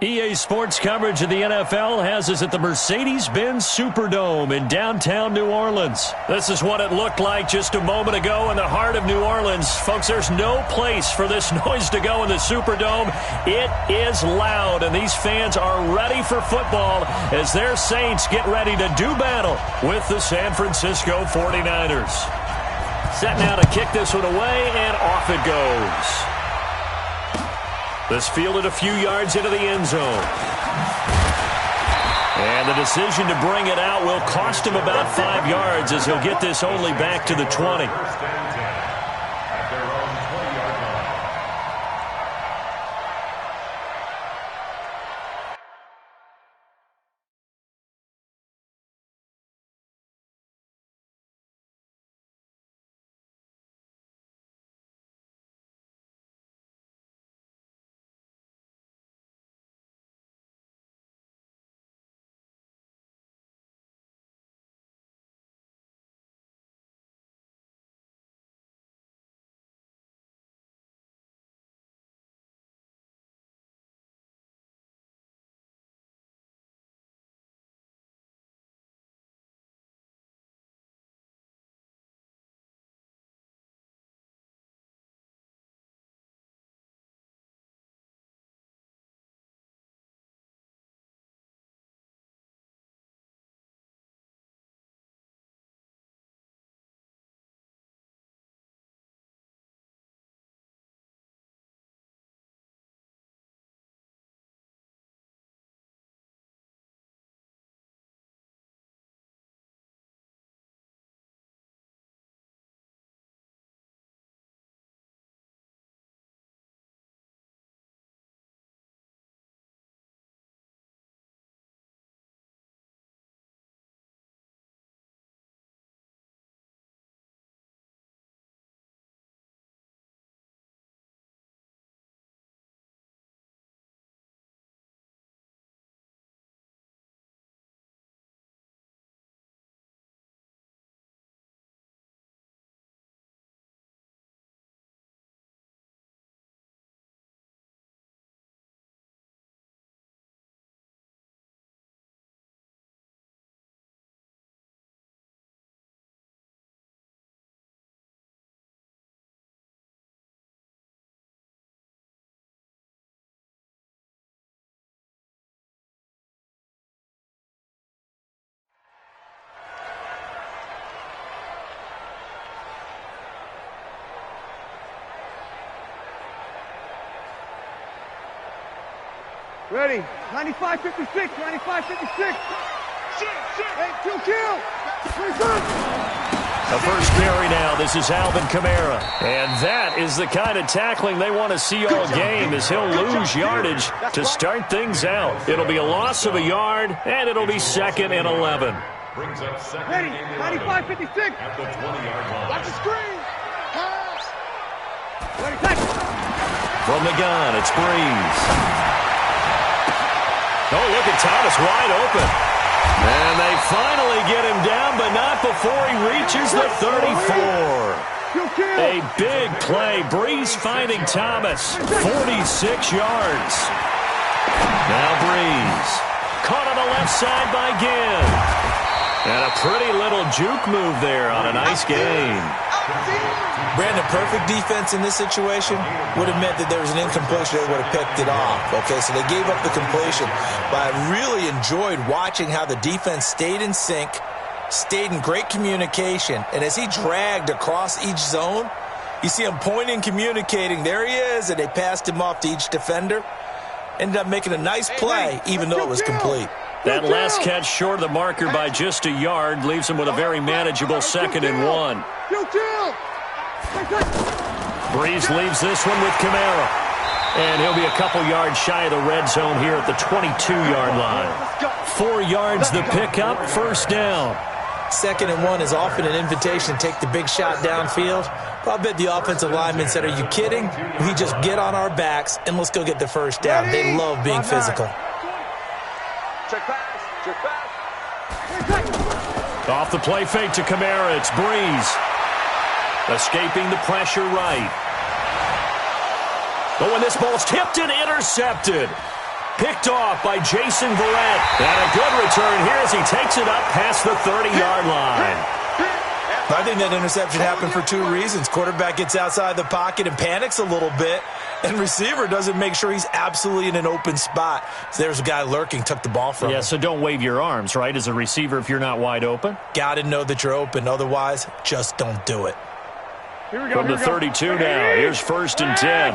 EA Sports coverage of the NFL has us at the Mercedes-Benz Superdome in downtown New Orleans. This is what it looked like just a moment ago in the heart of New Orleans. Folks, there's no place for this noise to go in the Superdome. It is loud, and these fans are ready for football as their Saints get ready to do battle with the San Francisco 49ers. Set now to kick this one away, and off it goes. This fielded a few yards into the end zone. And the decision to bring it out will cost him about 5 yards as he'll get this only back to the 20. Ready. 95-56, 95-56. Hey, kill. The first carry now. This is Alvin Kamara. And that is the kind of tackling they want to see all game as he'll lose yardage to start things out. It'll be a loss of a yard, and it'll be 2nd and 11. Ready. 95-56. At the 20-yard line. Watch the screen. Pass. Ready, tackle. From the gun, it's Breeze. Oh, look at Thomas wide open. And they finally get him down, but not before he reaches the 34. A big play. Breeze finding Thomas. 46 yards. Now Breeze. Caught on the left side by Ginn. And a pretty little juke move there on a nice gain. Brandon, perfect defense in this situation would have meant that there was an incompletion. They would have picked it off. Okay, so they gave up the completion. But I really enjoyed watching how the defense stayed in sync, stayed in great communication. And as he dragged across each zone, you see him pointing, communicating. There he is, and they passed him off to each defender. Ended up making a nice play, even though it was complete. That last catch short of the marker by just a yard leaves him with a very manageable 2nd and 1. Breeze leaves this one with Kamara. And he'll be a couple yards shy of the red zone here at the 22-yard line. 4 yards the pickup, first down. 2nd and 1 is often an invitation to take the big shot downfield. But I bet the offensive lineman said, are you kidding? We just get on our backs and let's go get the first down. They love being physical. Check pass. Off the play fake to Kamara, it's Breeze. Escaping the pressure right. But when this ball's tipped and intercepted. Picked off by Jason Verrett. And a good return here as he takes it up past the 30-yard line. I think that interception happened for two reasons. Quarterback gets outside the pocket and panics a little bit, and receiver doesn't make sure he's absolutely in an open spot. So there's a guy lurking, took the ball from him. Yeah, so don't wave your arms, right, as a receiver if you're not wide open. Got to know that you're open. Otherwise, just don't do it. From the 32 now, here's 1st and 10.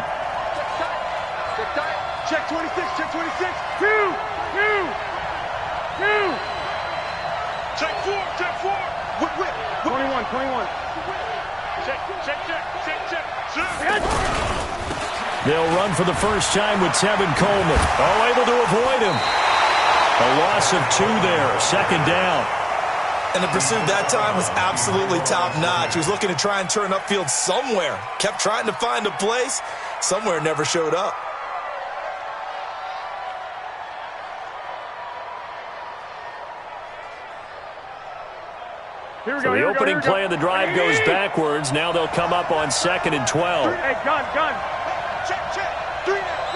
Check 26, check 26. 2. Check 4. Whip. 21. Check. They'll run for the first time with Tevin Coleman. Oh, able to avoid him. A loss of 2 there, 2nd down. And the pursuit that time was absolutely top-notch. He was looking to try and turn upfield somewhere. Kept trying to find a place. Somewhere never showed up. So the opening play of the drive goes backwards. Now they'll come up on 2nd and 12. Hey, gun. Check. 3 down.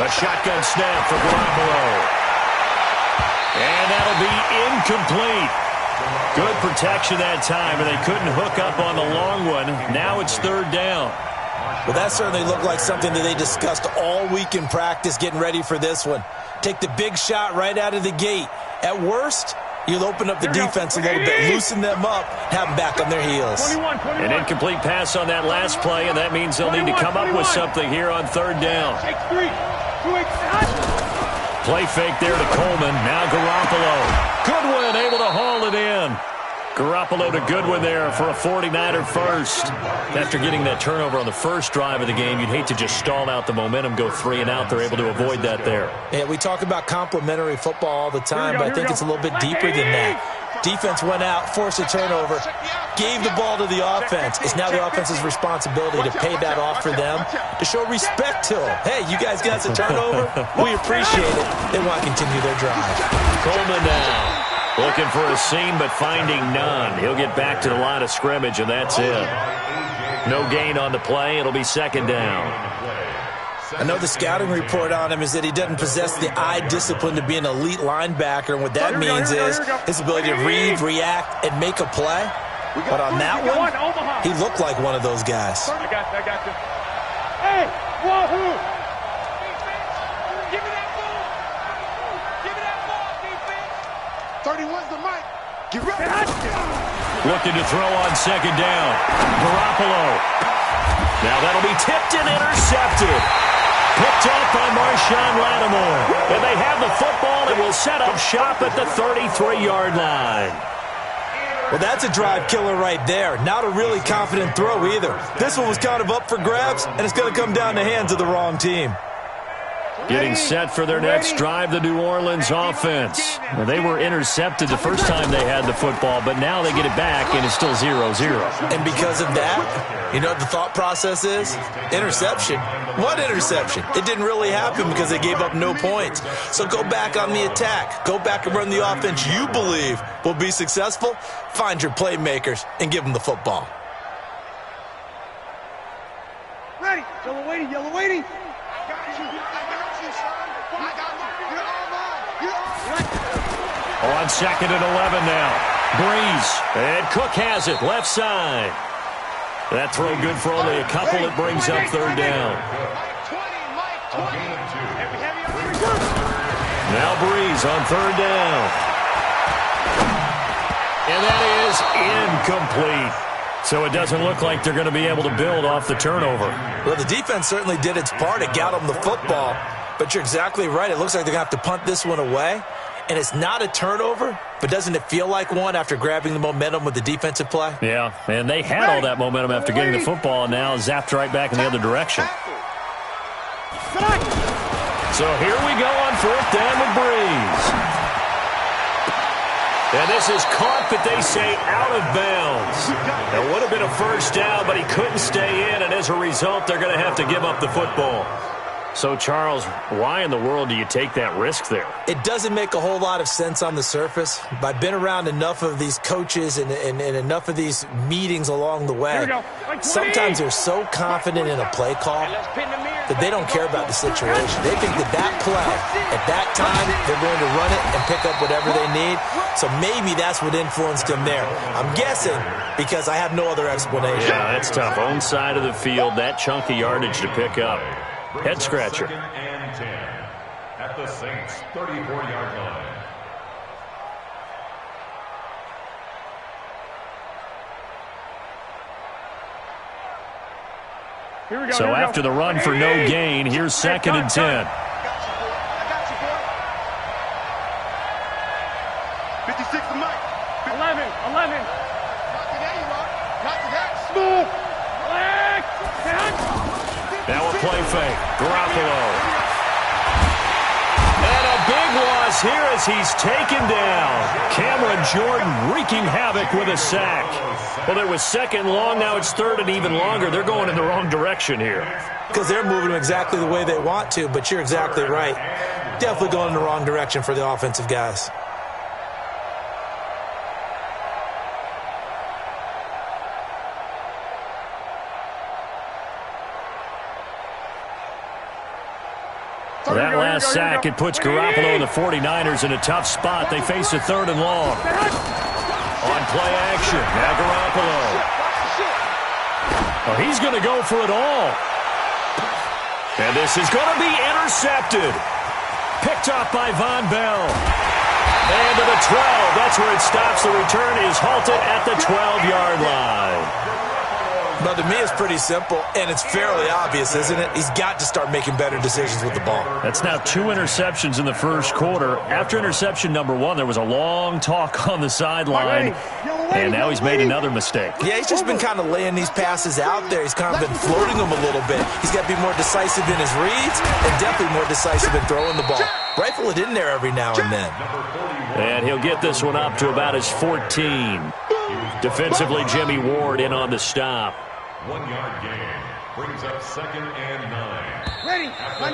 A shotgun snap for Garoppolo. And that'll be incomplete. Good protection that time, and they couldn't hook up on the long one. Now it's 3rd down. Well, that certainly looked like something that they discussed all week in practice getting ready for this one. Take the big shot right out of the gate. At worst, you'll open up the defense a little bit, loosen them up, have them back on their heels. 21. An incomplete pass on that last play, and that means they'll need to come up with something here on 3rd down. Take 3. 2 Play fake there to Coleman. Now Garoppolo. Goodwin able to haul it in. Garoppolo to Goodwin there for a 49er first. After getting that turnover on the first drive of the game, you'd hate to just stall out the momentum, go 3 and out. They're able to avoid that there. Yeah, we talk about complementary football all the time, but I think it's a little bit deeper than that. Defense went out, forced a turnover, gave the ball to the offense. It's now the offense's responsibility to pay that off for them, to show respect to them. Hey, you guys got the turnover? We appreciate it. They want to continue their drive. Coleman now. Looking for a seam, but finding none. He'll get back to the line of scrimmage, and that's it. No gain on the play. It'll be 2nd down. I know the scouting report on him is that he doesn't possess the eye discipline to be an elite linebacker, and what that means is his ability to read, react, and make a play. But on that one, he looked like one of those guys. I got you. Hey, wahoo! 31's the mic. Get ready. Looking to throw on 2nd down. Garoppolo. Now that'll be tipped and intercepted. Picked off by Marshawn Lattimore. And they have the football and will set up shop at the 33-yard line. Well, that's a drive killer right there. Not a really confident throw either. This one was kind of up for grabs, and it's going to come down the hands of the wrong team. Getting set for their next drive, the New Orleans offense. Well, they were intercepted the first time they had the football, but now they get it back, and it's still 0-0. And because of that, you know what the thought process is? Interception. What interception? It didn't really happen because they gave up no points. So go back on the attack. Go back and run the offense you believe will be successful. Find your playmakers and give them the football. Ready. Yellow waiting. On 2nd and 11 now. Breeze. And Cook has it. Left side. That throw good for only a couple. It brings up 3rd down. Now Breeze on 3rd down. And that is incomplete. So it doesn't look like they're going to be able to build off the turnover. Well, the defense certainly did its part. It got them the football. But you're exactly right. It looks like they're going to have to punt this one away. And it's not a turnover, but doesn't it feel like one after grabbing the momentum with the defensive play? Yeah, and they had all that momentum after getting the football, and now zapped right back in the other direction. So here we go on 4th down with Breeze. And this is caught, but they say out of bounds. It would have been a first down, but he couldn't stay in, and as a result, they're going to have to give up the football. So, Charles, why in the world do you take that risk there? It doesn't make a whole lot of sense on the surface. But I've been around enough of these coaches and enough of these meetings along the way. Sometimes they're so confident in a play call that they don't care about the situation. They think that that play, at that time, they're going to run it and pick up whatever they need. So maybe that's what influenced him there. I'm guessing because I have no other explanation. Yeah, that's tough. Own side of the field, that chunk of yardage to pick up. Head scratcher. Second and 10 at the Saints' 34-yard line. Here we go. So after the run for no gain, here's second and 10. I got you, boy. 56 to Mike. 11. Not to that, you are. Not to that. Smooth. Now a play fake. Garoppolo. And a big loss here as he's taken down. Cameron Jordan wreaking havoc with a sack. Well, it was second long. Now it's third and even longer. They're going in the wrong direction here. Because they're moving them exactly the way they want to, but you're exactly right. Definitely going in the wrong direction for the offensive guys. That last sack, it puts Garoppolo and the 49ers in a tough spot. They face a third and long. On play action, now Garoppolo. Oh, he's going to go for it all. And this is going to be intercepted. Picked off by Von Bell. And to the 12. That's where it stops. The return is halted at the 12-yard line. But to me, it's pretty simple, and it's fairly obvious, isn't it? He's got to start making better decisions with the ball. That's now 2 interceptions in the first quarter. After interception number 1, there was a long talk on the sideline, and now he's made another mistake. Yeah, he's just been kind of laying these passes out there. He's kind of been floating them a little bit. He's got to be more decisive in his reads and definitely more decisive in throwing the ball. Rifle it in there every now and then. And he'll get this one up to about his 14. Defensively, Jimmy Ward in on the stop. 1-yard gain brings up second and 9. Ready.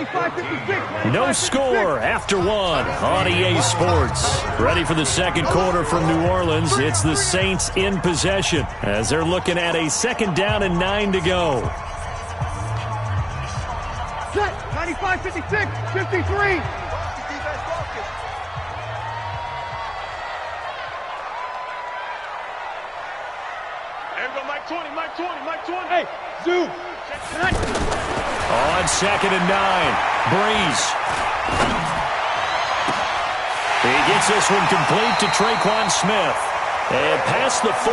95-56. No score after 1 on EA Sports. Ready for the second quarter from New Orleans. It's the Saints in possession as they're looking at a second down and 9 to go. Set. 95-56. 53. Mike 20. Hey, Zoo. On second and 9, Breeze. He gets this one complete to Traquan Smith. And past the 40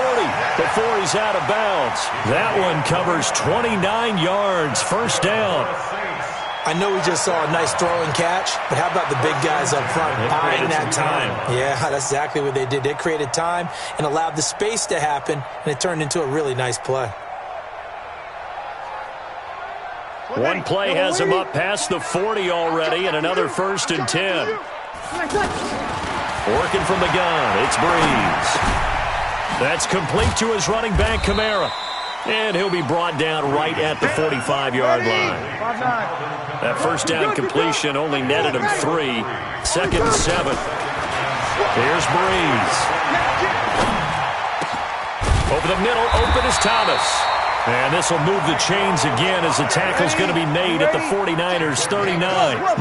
before he's out of bounds. That one covers 29 yards. First down. I know we just saw a nice throwing catch, but how about the big guys up front buying that time? Yeah, that's exactly what they did. They created time and allowed the space to happen, and it turned into a really nice play. One play has him up past the 40 already, and another first and 10. Working from the gun, it's Breeze. That's complete to his running back, Kamara. And he'll be brought down right at the 45-yard line. That first down completion only netted him 3. Second and 7. Here's Breeze. Over the middle, open is Thomas. And this will move the chains again as the tackle's going to be made at the 49ers' 39.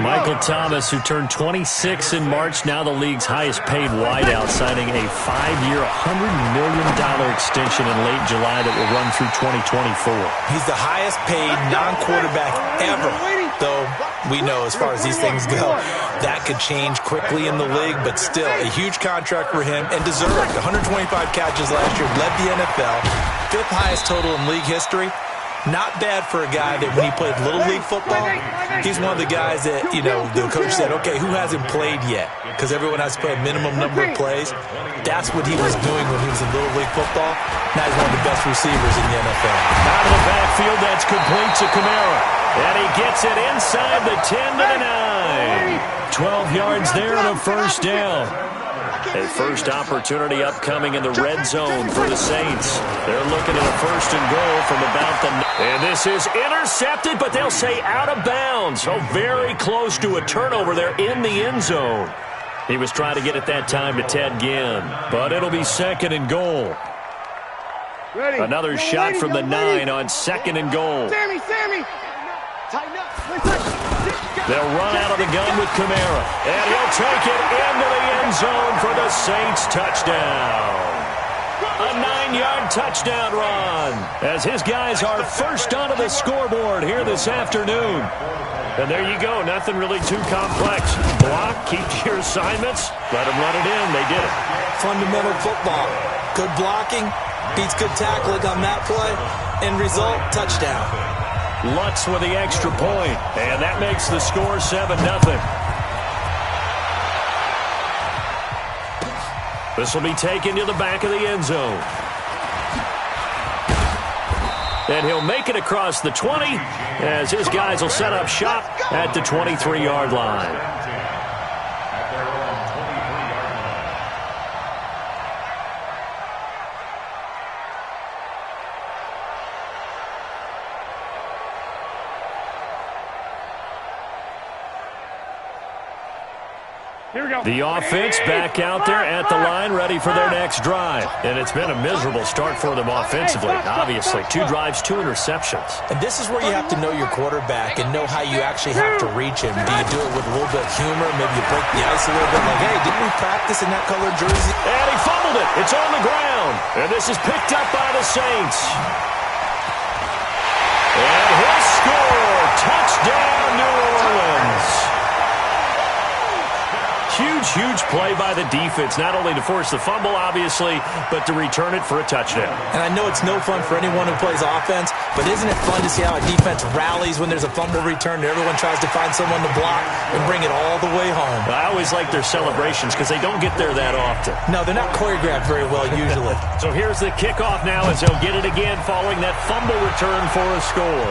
Michael Thomas, who turned 26 in March, now the league's highest-paid wideout, signing a 5-year, $100 million extension in late July that will run through 2024. He's the highest-paid non-quarterback ever, though we know as far as these things go, that could change quickly in the league, but still a huge contract for him and deserved. 125 catches last year, led the NFL, 5th highest total in league history. Not bad for a guy that when he played Little League football, he's one of the guys that, you know, the coach said, okay, who hasn't played yet? Because everyone has to play a minimum number of plays. That's what he was doing when he was in Little League football. Now he's one of the best receivers in the NFL. Out of the backfield, that's complete to Kamara. And he gets it inside the 10 to the 9. 12 yards there and a first down. A first opportunity upcoming in the red zone for the Saints. They're looking at a first and goal from about the... And this is intercepted, but they'll say out of bounds. So very close to a turnover there in the end zone. He was trying to get it that time to Ted Ginn, but it'll be second and goal. Another shot from the 9 on second and goal. Sammy. They'll run out of the gun with Kamara. And he'll take it into the end zone for the Saints touchdown. A 9-yard touchdown run as his guys are first onto the scoreboard here this afternoon. And there you go. Nothing really too complex. Block, keep to your assignments, let them run it in. They did it. Fundamental football. Good blocking, beats good tackling on that play. End result, touchdown. Lutz with the extra point, and that makes the score 7-0. This will be taken to the back of the end zone. And he'll make it across the 20 as his guys will set up shop at the 23-yard line. The offense back out there at the line, ready for their next drive. And it's been a miserable start for them offensively. Obviously, 2 drives, 2 interceptions. And this is where you have to know your quarterback and know how you actually have to reach him. Do you do it with a little bit of humor? Maybe you break the ice a little bit like, hey, didn't we practice in that colored jersey? And he fumbled it. It's on the ground. And this is picked up by the Saints. And he'll score. Touchdown, New Orleans. Huge play by the defense, not only to force the fumble, obviously, but to return it for a touchdown. And I know it's no fun for anyone who plays offense, but isn't it fun to see how a defense rallies when there's a fumble return and everyone tries to find someone to block and bring it all the way home? I always like their celebrations because they don't get there that often. No, they're not choreographed very well usually. So here's the kickoff now as they'll get it again following that fumble return for a score.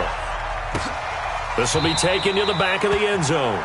This will be taken to the back of the end zone.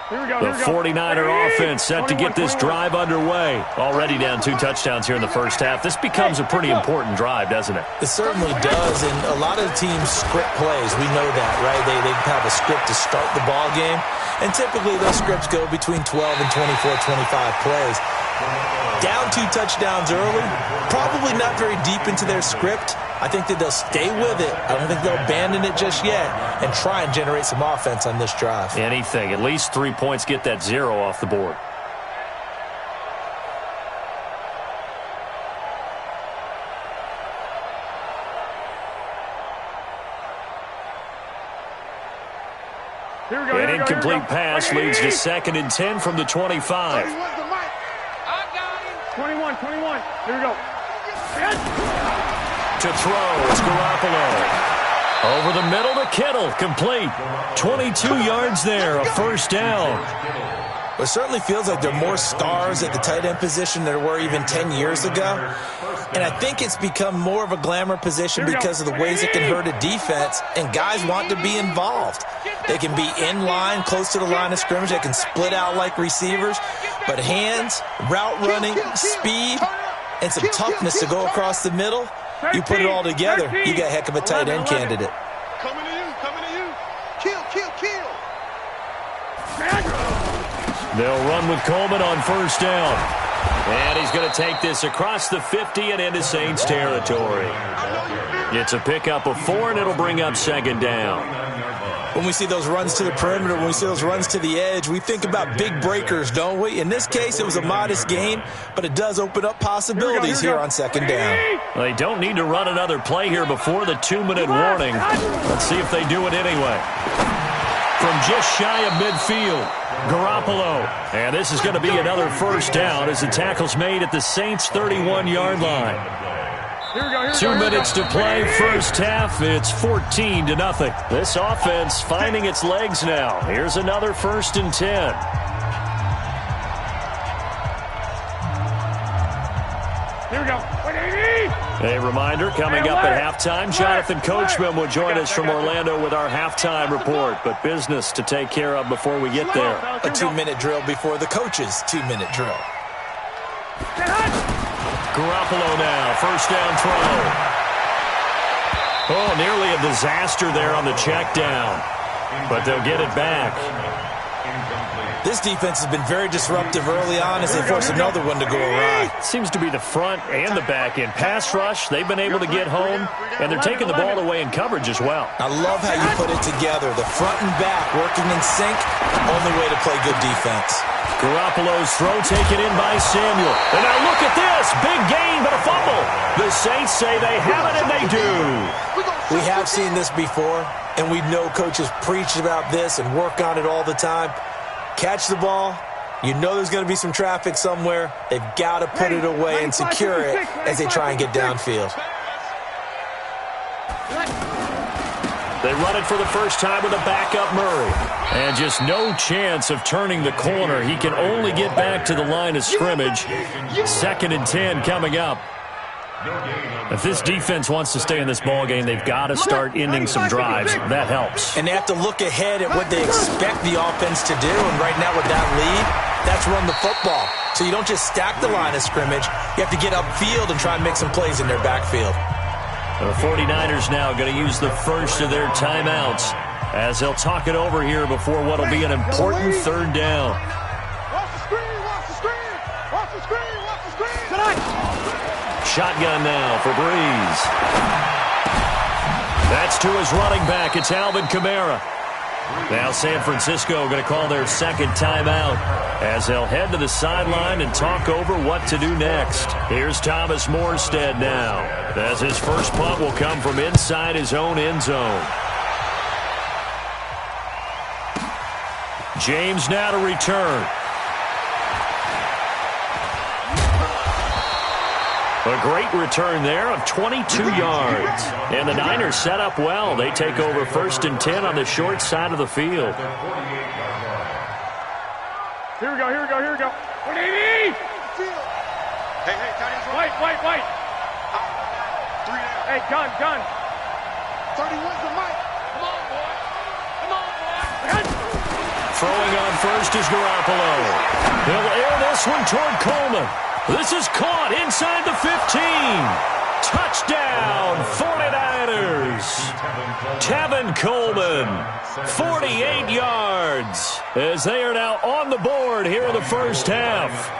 The 49er offense set to get this drive underway. Already down 2 touchdowns here in the first half. This becomes a pretty important drive, doesn't it? It certainly does, and a lot of teams script plays. We know that, right? They have a script to start the ball game, and typically those scripts go between 12 and 24, 25 plays. Down 2 touchdowns early, probably not very deep into their script. I think that they'll stay with it. I don't think they'll abandon it just yet and try and generate some offense on this drive. Anything. At least 3 points, get that 0 off the board. An incomplete pass leads to 2nd and 10 from the 25. 21. Here we go. To throw, it's Garoppolo. Over the middle to Kittle, complete. 22 yards there, a first down. Well, it certainly feels like there are more stars at the tight end position than there were even 10 years ago. And I think it's become more of a glamour position because of the ways it can hurt a defense, and guys want to be involved. They can be in line, close to the line of scrimmage. They can split out like receivers. But hands, route running, speed, and some toughness to go across the middle, you put it all together, you got a heck of a tight end candidate. Coming to you. Kill. They'll run with Coleman on first down. And he's going to take this across the 50 and into Saints territory. It's a pickup of 4, and it'll bring up 2nd down. When we see those runs to the perimeter, when we see those runs to the edge, we think about big breakers, don't we? In this case, it was a modest gain, but it does open up possibilities here on 2nd down. They don't need to run another play here before the 2-minute warning. Let's see if they do it anyway. From just shy of midfield, Garoppolo. And this is going to be another first down as the tackle's made at the Saints' 31-yard line. 2 minutes to play, first half. It's 14-0. This offense finding its legs now. Here's another 1st and 10. Here we go. A reminder, coming up at halftime, Jonathan Coachman will join us from Orlando with our halftime report. But business to take care of before we get there. A 2-minute drill before the coach's 2-minute drill. Garoppolo now, first down throw. Oh, nearly a disaster there on the check down. But they'll get it back. This defense has been very disruptive early on as they force another one to go awry. Seems to be the front and the back end. Pass rush, they've been able to get home, and they're taking the ball away in coverage as well. I love how you put it together. The front and back working in sync, only way to play good defense. Garoppolo's throw taken in by Samuel. And now look at this. Big gain, but a fumble. The Saints say they have it, and they do. We have seen this before, and we know coaches preach about this and work on it all the time. Catch the ball. You know there's going to be some traffic somewhere. They've got to put it away and secure it as they try and get downfield. They run it for the first time with a backup Murray. And just no chance of turning the corner. He can only get back to the line of scrimmage. 2nd and 10 coming up. If this defense wants to stay in this ballgame, they've got to start ending some drives. That helps. And they have to look ahead at what they expect the offense to do. And right now with that lead, that's run the football. So you don't just stack the line of scrimmage. You have to get upfield and try and make some plays in their backfield. The 49ers now going to use the first of their timeouts as they'll talk it over here before what will be an important 3rd down. Watch the screen, watch the screen, watch the screen, watch the screen. Tonight. Shotgun now for Breeze. That's to his running back. It's Alvin Kamara. Now San Francisco going to call their 2nd timeout as they'll head to the sideline and talk over what to do next. Here's Thomas Morstead now as his first punt will come from inside his own end zone. James now to return. A great return there of 22 yards. And the Niners set up well. They take over 1st and 10 on the short side of the field. Here we go, here we go, here we go. 180! Hey, White. 3 down. Hey, gun. 31's the mic. Come on, boy. Throwing on first is Garoppolo. He'll air this one toward Coleman. This is caught inside the 15. Touchdown, 49ers. Tevin Coleman, 48 yards, as they are now on the board here in the first half.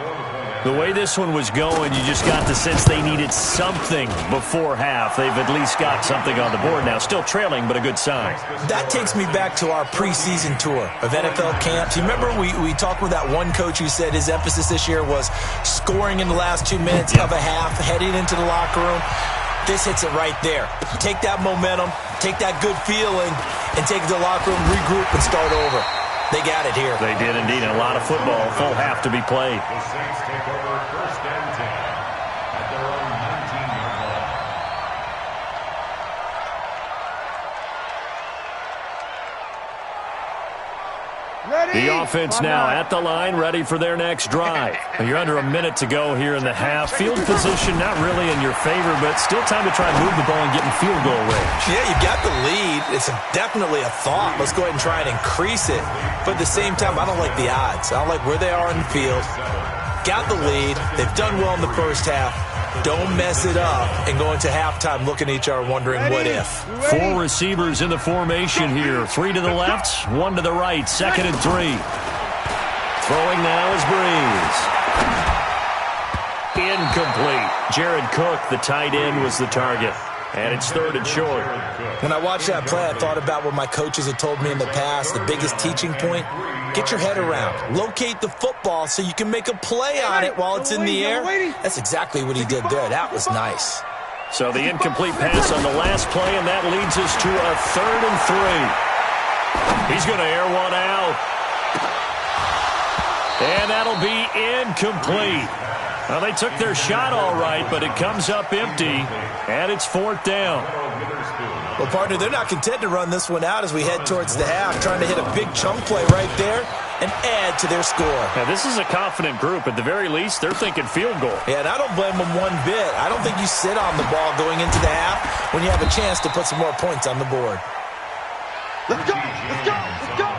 The way this one was going, you just got the sense they needed something before half. They've at least got something on the board now. Still trailing, but a good sign. That takes me back to our preseason tour of NFL camps. You remember we talked with that one coach who said his emphasis this year was scoring in the last 2 minutes of a half, heading into the locker room. This hits it right there. Take that momentum, take that good feeling, and take it to the locker room, regroup, and start over. They got it here. They did indeed. A lot of football, full half to be played. The Saints take over 1st and 10 at their own 19-yard line. The offense now at the line, ready for their next drive. You're under a minute to go here in the half. Field position not really in your favor, but still time to try and move the ball and get in field goal range. Yeah, you got the lead. It's definitely a thought. Let's go ahead and try and increase it. But at the same time, I don't like the odds. I don't like where they are in the field. Got the lead. They've done well in the first half. Don't mess it up and go into halftime looking at each other wondering what if. 4 receivers in the formation here. 3 to the left, 1 to the right. 2nd and 3. Throwing now is Breeze. Incomplete. Jared Cook, the tight end, was the target. And it's 3rd and short. When I watched that play, I thought about what my coaches had told me in the past. The biggest teaching point, get your head around. Locate the football so you can make a play on it while it's in the air. That's exactly what he did there. That was nice. So the incomplete pass on the last play, and that leads us to a 3rd and 3. He's going to air one out. And that'll be incomplete. Well, they took their shot all right, but it comes up empty, and it's 4th down. Well, partner, they're not content to run this one out as we head towards the half, trying to hit a big chunk play right there and add to their score. Now, this is a confident group. At the very least, they're thinking field goal. Yeah, and I don't blame them one bit. I don't think you sit on the ball going into the half when you have a chance to put some more points on the board. Let's go, let's go, let's go.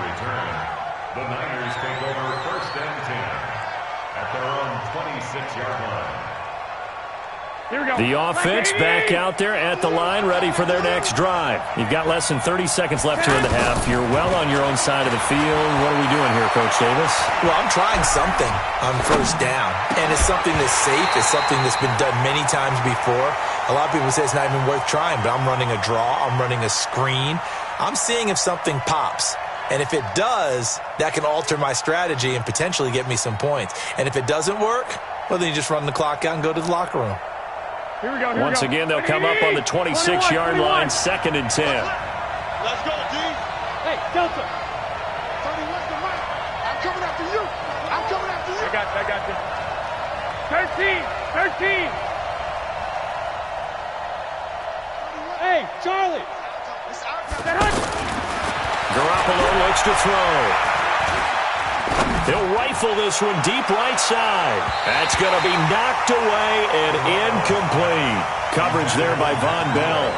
The Niners take over 1st and 10 at their own 26-yard line. Here we go. The offense back out there at the line, ready for their next drive. You've got less than 30 seconds left here in the half. You're well on your own side of the field. What are we doing here, Coach Davis? Well, I'm trying something on first down, and it's something that's safe. It's something that's been done many times before. A lot of people say it's not even worth trying, but I'm running a draw. I'm running a screen. I'm seeing if something pops. And if it does, that can alter my strategy and potentially get me some points. And if it doesn't work, well, then you just run the clock out and go to the locker room. Here we go. Once again, they'll come up on the 26-yard line, 2nd and 10. Let's go, D. Hey, Delta. 31's the mic. I'm coming after you. I'm coming after you. I got you. 13. Hey, Charlie. Garoppolo looks to throw. He'll rifle this one deep right side. That's going to be knocked away and incomplete. Coverage there by Von Bell.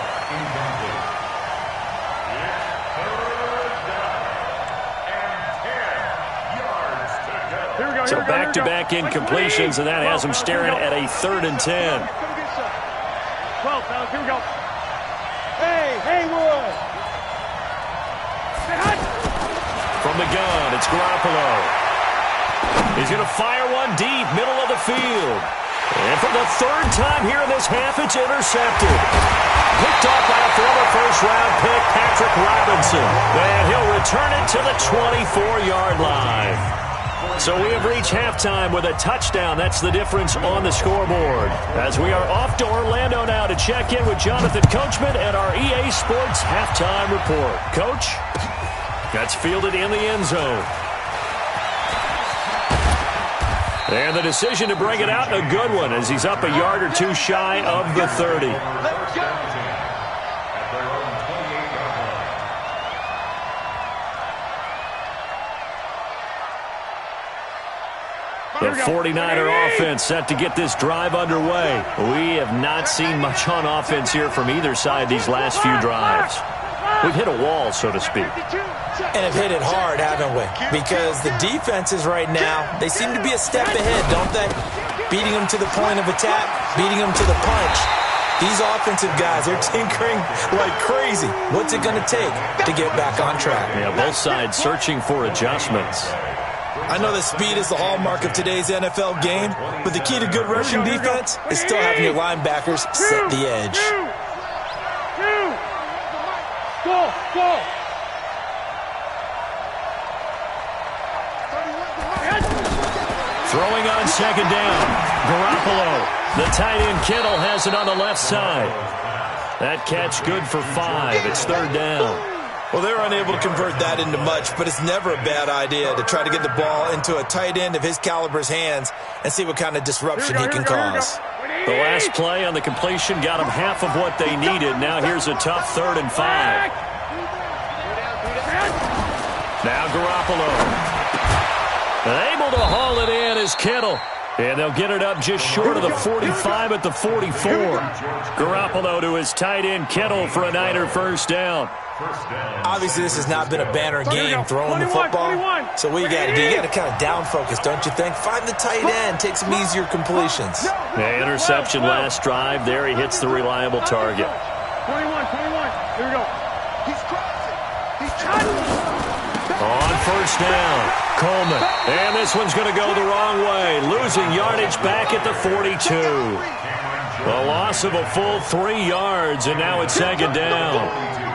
So back-to-back incompletions, and that has him staring at a 3rd and 10. 12, fellas, here we go. Hey, Haywood. From the gun, it's Garoppolo. He's going to fire one deep, middle of the field. And for the 3rd time here in this half, it's intercepted. Picked off by a former first-round pick, Patrick Robinson. And he'll return it to the 24-yard line. So we have reached halftime with a touchdown. That's the difference on the scoreboard. As we are off to Orlando now to check in with Jonathan Coachman and our EA Sports halftime report. Coach, that's fielded in the end zone. And the decision to bring it out, a good one, as he's up a yard or two shy of the 30. The 49er offense set to get this drive underway. We have not seen much on offense here from either side these last few drives. We've hit a wall, so to speak. And have hit it hard, haven't we? Because the defenses right now, they seem to be a step ahead, don't they? Beating them to the point of attack, beating them to the punch. These offensive guys, they're tinkering like crazy. What's it going to take to get back on track? Yeah, both sides searching for adjustments. I know that speed is the hallmark of today's NFL game, but the key to good rushing defense is still having your linebackers set the edge. Go. Throwing on 2nd down. Garoppolo. The tight end Kittle has it on the left side. That catch good for 5. It's 3rd down. Well, they're unable to convert that into much, but it's never a bad idea to try to get the ball into a tight end of his caliber's hands and see what kind of disruption he can cause. The last play on the completion got them half of what they needed. Now here's a tough 3rd and 5. Now Garoppolo. Able to haul it in is Kittle. And they'll get it up just short of the 45 at the 44. Garoppolo to his tight end Kittle for a Niner 1st down. Obviously, this has not been a banner game throwing the football. So what you got to do, you got to kind of down focus, don't you think? Find the tight end, take some easier completions. The interception last drive. There he hits the reliable target. 21. Here we go. He's crossing. He's trying. On 1st down, Coleman. And this one's going to go the wrong way. Losing yardage back at the 42. A loss of a full 3 yards, and now it's 2nd down.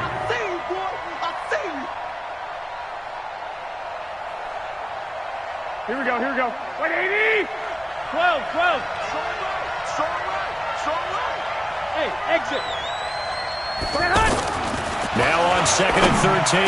Here we go. Wait, 80! 12. Hey, exit. Now on 2nd and 13.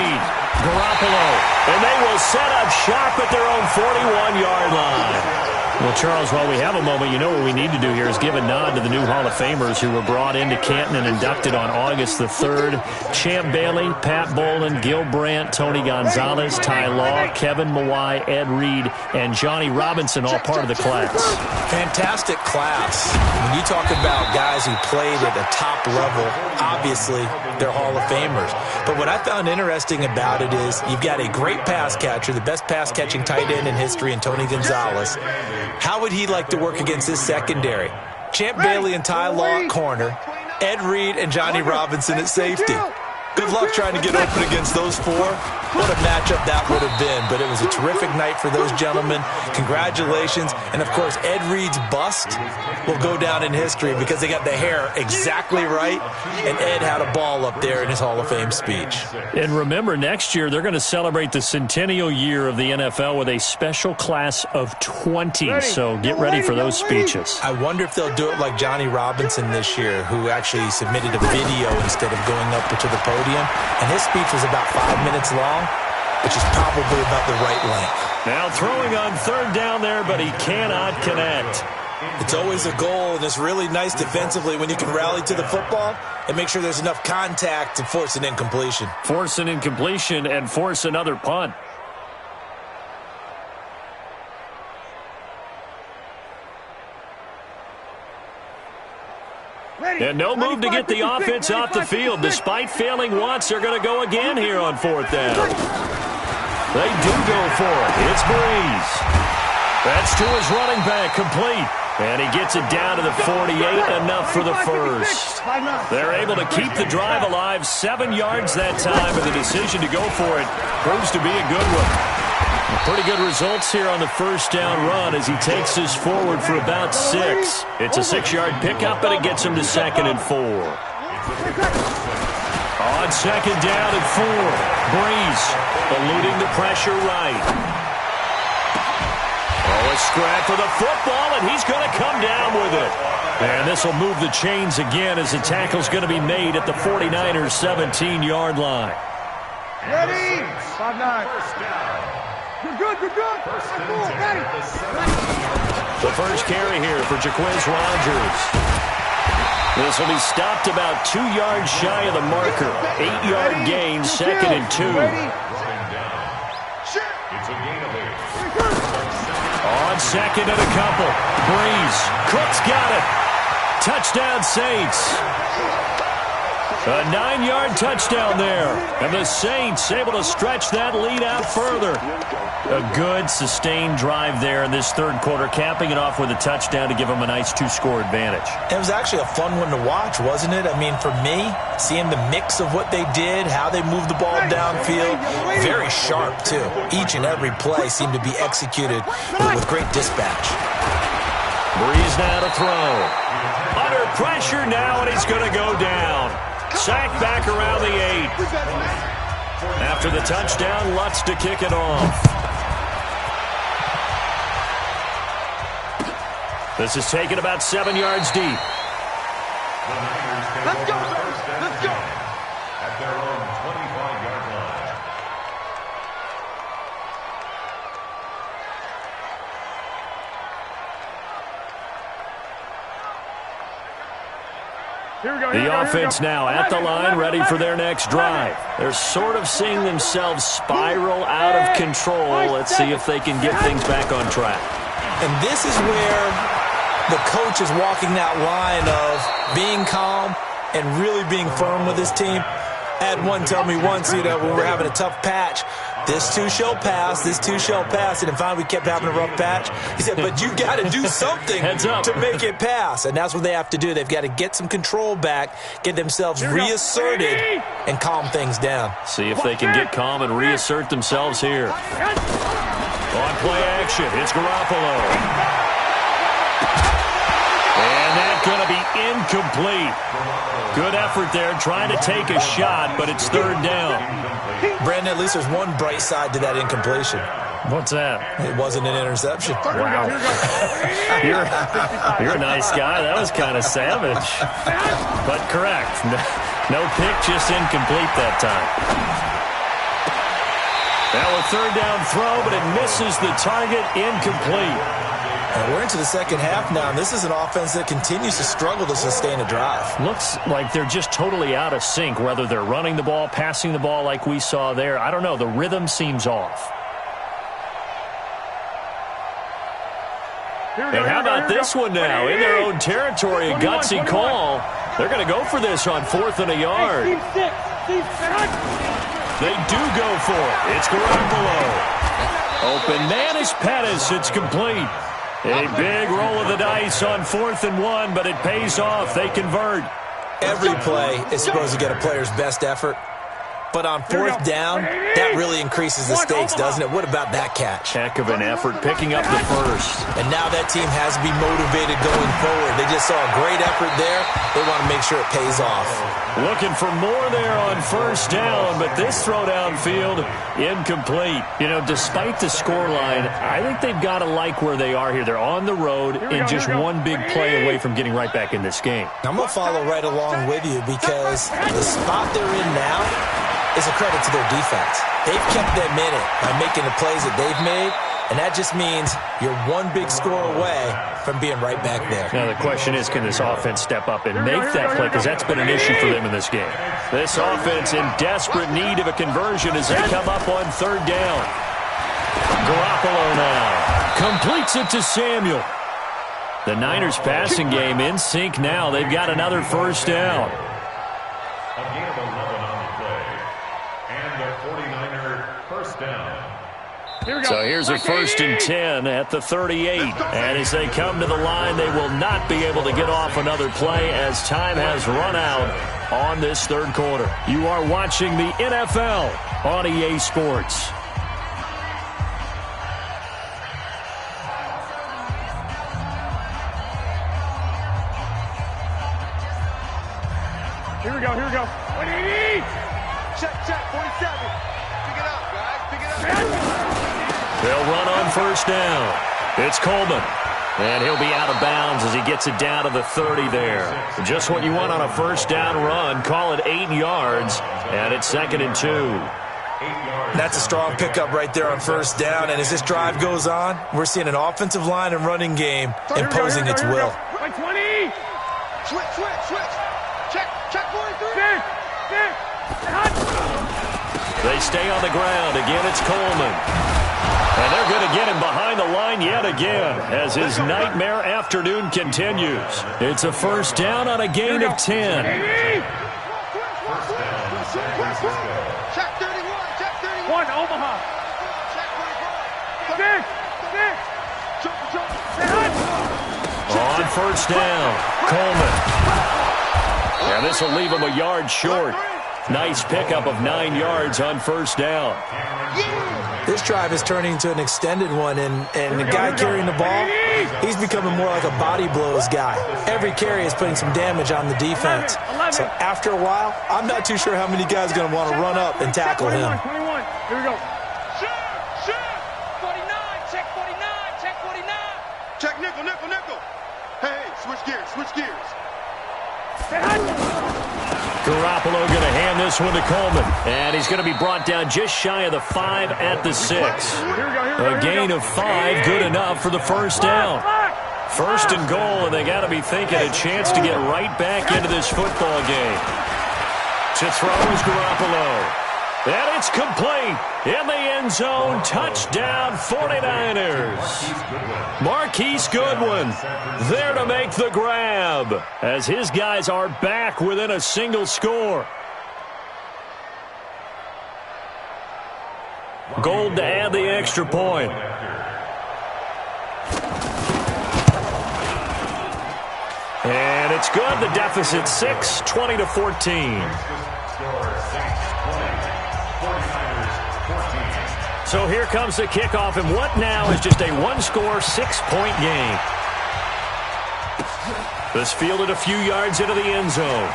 Garoppolo. And they will set up shop at their own 41-yard line. Well, Charles, while we have a moment, you know what we need to do here is give a nod to the new Hall of Famers who were brought into Canton and inducted on August the 3rd. Champ Bailey, Pat Bolin, Gil Brandt, Tony Gonzalez, Ty Law, Kevin Mawai, Ed Reed, and Johnny Robinson, all part of the class. Fantastic class. When you talk about guys who played at a top level, obviously they're Hall of Famers. But what I found interesting about it is you've got a great pass catcher, the best pass-catching tight end in history, in Tony Gonzalez. How would he like to work against his secondary? Champ Bailey and Ty Law at corner, Ed Reed and Johnny Robinson at safety. Good luck trying to get open against those four. What a matchup that would have been. But it was a terrific night for those gentlemen. Congratulations. And, of course, Ed Reed's bust will go down in history because they got the hair exactly right. And Ed had a ball up there in his Hall of Fame speech. And remember, next year they're going to celebrate the centennial year of the NFL with a special class of 20. So get ready for those speeches. I wonder if they'll do it like Johnny Robinson this year, who actually submitted a video instead of going up to the podium. And his speech was about 5 minutes long, which is probably about the right length. Now throwing on third down there, but he cannot connect. It's always a goal, and it's really nice defensively when you can rally to the football and make sure there's enough contact to force an incompletion. Force an incompletion and force another punt. And no move to get the offense off the field. Despite failing once, they're going to go again here on fourth down. They do go for it. It's Breeze. That's to his running back, complete. And he gets it down to the 48, enough for the first. They're able to keep the drive alive, 7 yards that time, and the decision to go for it proves to be a good one. Pretty good results here on the first down run as he takes us forward for about 6. It's a 6-yard pickup, and it gets him to 2nd and 4. On 2nd down and 4, Breeze eluding the pressure right. Oh, a scrap for the football, and he's going to come down with it. And this will move the chains again as the tackle's going to be made at the 49ers' 17-yard line. Ready? 5-9. You're good, you're good. The first carry here for Jaquiz Rogers. This will be stopped about 2 yards shy of the marker. 8-yard gain, 2nd and 2. On 2nd and a couple. Breeze. Cook's got it. Touchdown, Saints. A 9-yard touchdown there. And the Saints able to stretch that lead out further. A good, sustained drive there in this third quarter, capping it off with a touchdown to give them a nice 2-score advantage. It was actually a fun one to watch, wasn't it? I mean, for me, seeing the mix of what they did, how they moved the ball downfield, very sharp, too. Each and every play seemed to be executed with great dispatch. Breeze now to throw. Under pressure now, and he's going to go down. Sacked back around the 8. After the touchdown, Lutz to kick it off. This is taken about 7 yards deep. Let's go, let's go. At their own 25-yard line. The offense now at the line, ready for their next drive. They're sort of seeing themselves spiral out of control. Let's see if they can get things back on track. And this is where the coach is walking that line of being calm and really being firm with his team. I had one tell me once, when we're having a tough patch, this too shall pass, this too shall pass. And finally we kept having a rough patch. He said, but you got to do something to make it pass. And that's what they have to do. They've got to get some control back, get themselves reasserted, and calm things down. See if they can get calm and reassert themselves here. On play action, it's Garoppolo. And that's going to be incomplete. Good effort there, trying to take a shot, but it's third down. Brandon, at least there's one bright side to that incompletion. What's that? It wasn't an interception. Wow. You're a nice guy. That was kind of savage. But correct. No pick, just incomplete that time. Now a third down throw, but it misses the target, incomplete. And we're into the second half now, and this is an offense that continues to struggle to sustain a drive. Looks like they're just totally out of sync, whether they're running the ball, passing the ball like we saw there. I don't know. The rhythm seems off. And how about this one now? In their own territory, a gutsy call. They're going to go for this on 4th and a yard. They do go for it. It's Garoppolo. Open man is Pettis. It's complete. A big roll of the dice on 4th and 1, but it pays off. They convert. Every play is supposed to get a player's best effort. But on 4th down, that really increases the stakes, doesn't it? What about that catch? Heck of an effort picking up the first. And now that team has to be motivated going forward. They just saw a great effort there. They want to make sure it pays off. Looking for more there on 1st down, but this throw downfield, incomplete. You know, despite the scoreline, I think they've got to like where they are here. They're on the road and just one big play away from getting right back in this game. I'm going to follow right along with you because the spot they're in now is a credit to their defense. They've kept them in it by making the plays that they've made, and that just means you're one big score away from being right back there. Now the question is, can this offense step up and make that play, because that's been an issue for them in this game. This offense in desperate need of a conversion as they come up on 3rd down. Garoppolo now completes it to Samuel. The Niners passing game in sync now. They've got another 1st down. A gain of 11 on the play. And the 49er 1st down. So here's a 1st and 10 at the 38. And as they come to the line, they will not be able to get off another play as time has run out on this 3rd quarter. You are watching the NFL on EA Sports. Here we go, here we go. What do you need? Check, 47. Pick it up, guys, pick it up. They'll run on 1st down. It's Coleman. And he'll be out of bounds as he gets it down to the 30 there. Just what you want on a 1st down run. Call it 8 yards. And it's 2nd and 2. That's a strong pickup right there on 1st down. And as this drive goes on, we're seeing an offensive line and running game imposing its will. 20. Switch. Check 43. They stay on the ground. Again, it's Coleman. And they're going to get him behind the line yet again as his nightmare afternoon continues. It's a 1st down on a gain of 10. Check 31. Omaha. Check 6. On 1st down, Coleman. And this will leave him a yard short. Nice pickup of 9 yards on 1st down. This drive is turning into an extended one, and the guy carrying the ball, he's becoming more like a body blows guy. Every carry is putting some damage on the defense. So after a while, I'm not too sure how many guys are going to want to run up and tackle him. 21. Here we go. Shoot. 49. Check 49. Check nickel. Hey, switch gears. Garoppolo going to hand this one to Coleman. And he's going to be brought down just shy of the 5 at the 6. A gain of 5, good enough for the 1st down. 1st and goal, and they got to be thinking a chance to get right back into this football game. To throw is Garoppolo. And it's complete in the end zone. Touchdown 49ers. Marquise Goodwin there to make the grab as his guys are back within a single score. Gold to add the extra point. And it's good. The deficit 6, 20-14. So here comes the kickoff, and what now is just a one-score, 6-point game. This fielded a few yards into the end zone.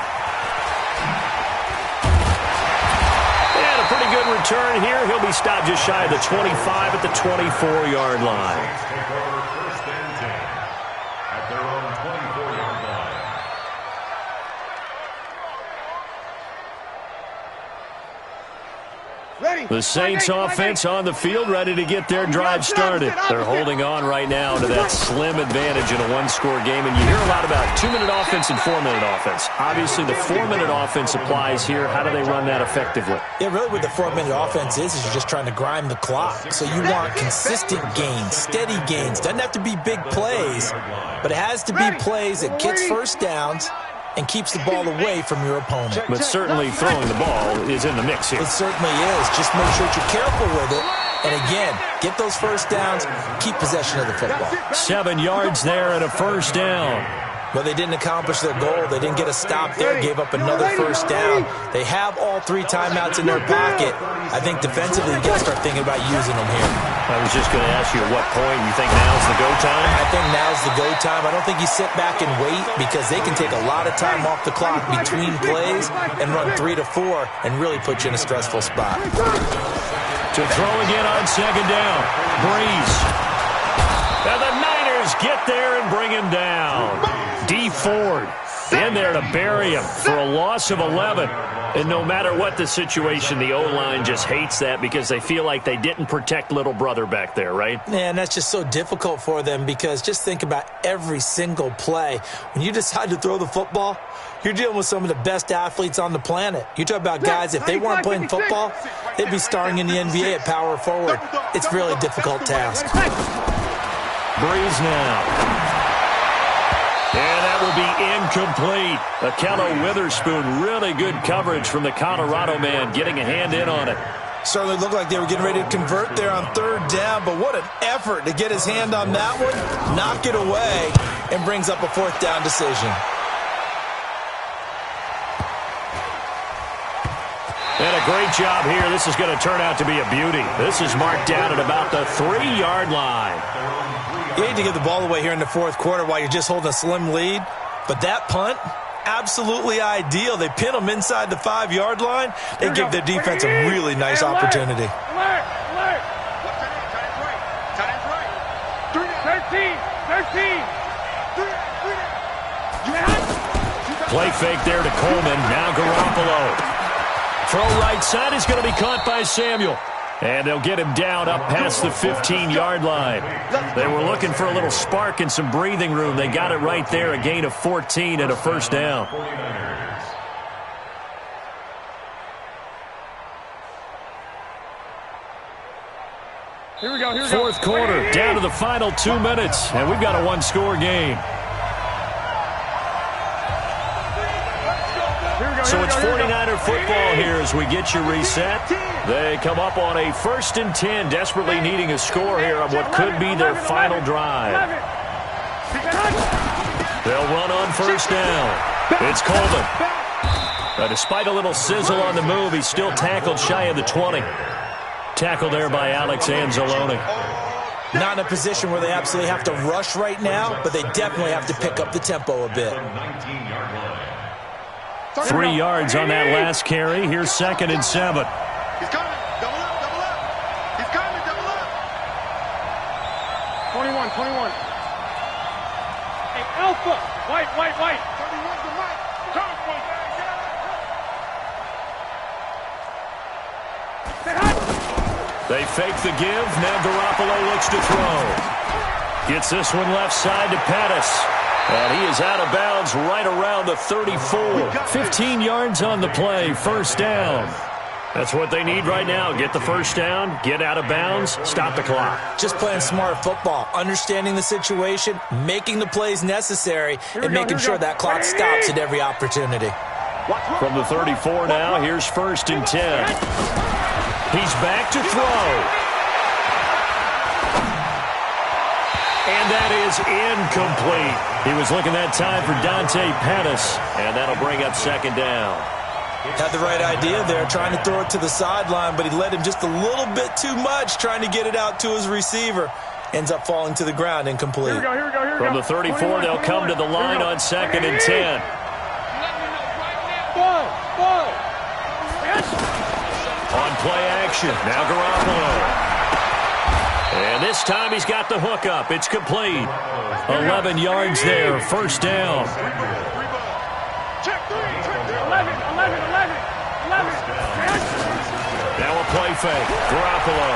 And a pretty good return here. He'll be stopped just shy of the 25 at the 24-yard line. The Saints offense on the field, ready to get their drive started. They're holding on right now to that slim advantage in a one-score game. And you hear a lot about 2-minute offense and 4-minute offense. Obviously, the 4-minute offense applies here. How do they run that effectively? Yeah, really what the 4-minute offense is you're just trying to grind the clock. So you want consistent gains, steady gains. Doesn't have to be big plays, but it has to be plays that gets 1st downs and keeps the ball away from your opponent. But certainly throwing the ball is in the mix here. It certainly is. Just make sure that you're careful with it And again, get those first downs, keep possession of the football. 7 yards there and a first down. Well, they didn't accomplish their goal. They didn't get a stop there, gave up another first down. They have all 3 timeouts in their pocket. I think defensively, you got to start thinking about using them here. I was just going to ask you at what point you think now's the go time? I think now's the go time. I don't think you sit back and wait because they can take a lot of time off the clock between plays and run 3 to 4 and really put you in a stressful spot. To throw again on second down. Breeze. And the Niners get there and bring him down. D. Ford in there to bury him for a loss of 11. And no matter what the situation, the O-line just hates that because they feel like they didn't protect little brother back there, right? Man, that's just so difficult for them because just think about every single play. When you decide to throw the football, you're dealing with some of the best athletes on the planet. You talk about guys, if they weren't playing football, they'd be starring in the NBA at power forward. It's a really difficult task. Breeze now. And that will be incomplete. Akello Witherspoon, really good coverage from the Colorado man, getting a hand in on it. Certainly looked like they were getting ready to convert there on 3rd down, but what an effort to get his hand on that one, knock it away, and brings up a 4th down decision. And a great job here. This is going to turn out to be a beauty. This is marked down at about the 3-yard line. You hate to give the ball away here in the 4th quarter while you're just holding a slim lead, but that punt, absolutely ideal. They pin them inside the 5-yard line. They give their defense a really nice opportunity. Alert! 13. Play fake there to Coleman. Now Garoppolo. Throw right side is going to be caught by Samuel. And they'll get him down up past the 15-yard line. They were looking for a little spark and some breathing room. They got it right there, a gain of 14 and a first down. Here we go. 4th quarter, down to the final 2 minutes, and we've got a 1-score game. So it's 49er football here as we get you reset. They come up on a 1st and 10, desperately needing a score here on what could be their final drive. They'll run on 1st down. It's Coleman. Despite a little sizzle on the move, he's still tackled shy of the 20. Tackled there by Alex Anzalone. Not in a position where they absolutely have to rush right now, but they definitely have to pick up the tempo a bit. 3 yards on that last carry. Here's 2nd and 7. He's coming. Double up. He's coming. Double up. 21. Hey, Alpha. White. 31's the right. Come on, They fake the give. Now Garoppolo looks to throw. Gets this one left side to Pettis. And he is out of bounds right around the 34. 15 yards on the play. 1st down. That's what they need right now. Get the 1st down, get out of bounds, stop the clock. Just playing smart football, understanding the situation, making the plays necessary, and making sure that clock stops at every opportunity. From the 34 now, here's 1st and 10. He's back to throw. And that is incomplete. He was looking that time for Dante Pettis, and that'll bring up 2nd down. Had the right idea there, trying to throw it to the sideline, but he led him just a little bit too much, trying to get it out to his receiver. Ends up falling to the ground, incomplete. Here we go. From the 34, they'll come to the line on 2nd and 10. Ball. On play action, now Garoppolo. And this time he's got the hook up. It's complete. 11 yards there, 1st down. Check 3. 11. Now a play fake. Garoppolo.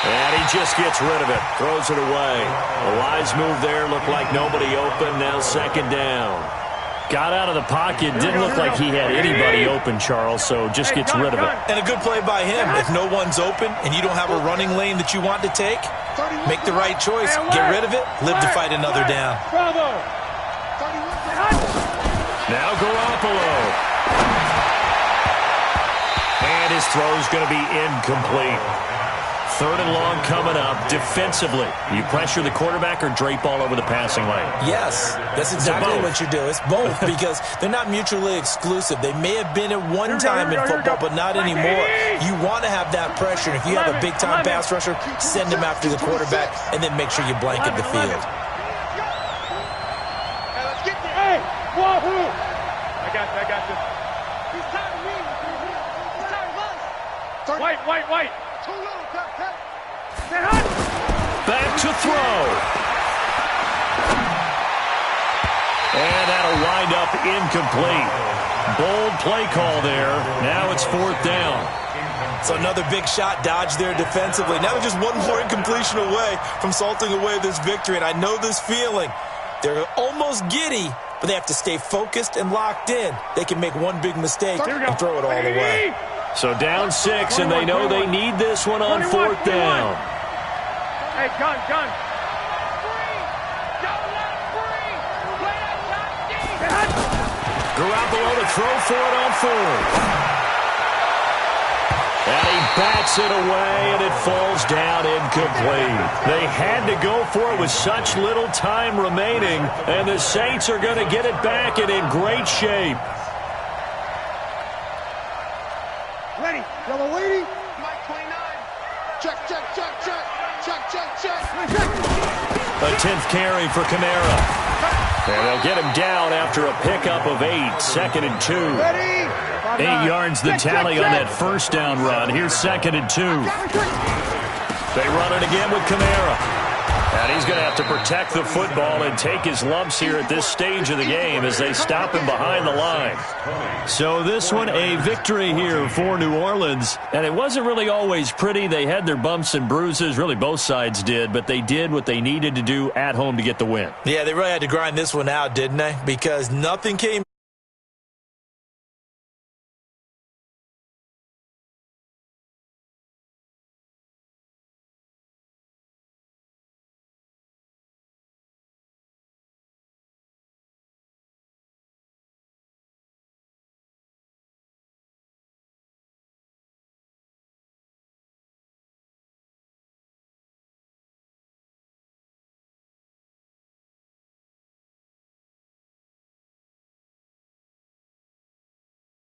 And he just gets rid of it. Throws it away. A wise move there. Looked like nobody open. Now 2nd down. Got out of the pocket. Didn't look like he had anybody open, Charles, so just gets rid of it. And a good play by him. If no one's open and you don't have a running lane that you want to take, make the right choice. Get rid of it. Live to fight another down. Now Garoppolo. And his throw's going to be incomplete. 3rd and long coming up. Defensively, you pressure the quarterback or drape all over the passing lane? Yes, that's exactly what you do. It's both because they're not mutually exclusive. They may have been at one time in football, but not anymore. You want to have that pressure. If you have a big-time pass rusher, send him after the quarterback, and then make sure you blanket the field. Hey, wahoo! I got you. He's tired of me. He's tired of us. White. Too little, tap. Back to throw. And that'll wind up incomplete. Bold play call there. Now it's 4th down. So another big shot dodged there defensively. Now they're just one more incompletion away from salting away this victory. And I know this feeling. They're almost giddy, but they have to stay focused and locked in. They can make one big mistake and throw it all away. So down 6, and they know they need this one on 4th down. Hey, gun. Garoppolo to throw for it on 4th. And he bats it away, and it falls down incomplete. They had to go for it with such little time remaining, and the Saints are going to get it back and in great shape. Ready. Yellow waiting. Mike 29. Check. A 10th carry for Kamara. And they'll get him down after a pickup of 8. 2nd and 2. Ready. 8 yards the tally on that 1st down run. Here's 2nd and 2. They run it again with Kamara. And he's going to have to protect the football and take his lumps here at this stage of the game as they stop him behind the line. So this one, a victory here for New Orleans. And it wasn't really always pretty. They had their bumps and bruises. Really, both sides did. But they did what they needed to do at home to get the win. Yeah, they really had to grind this one out, didn't they? Because nothing came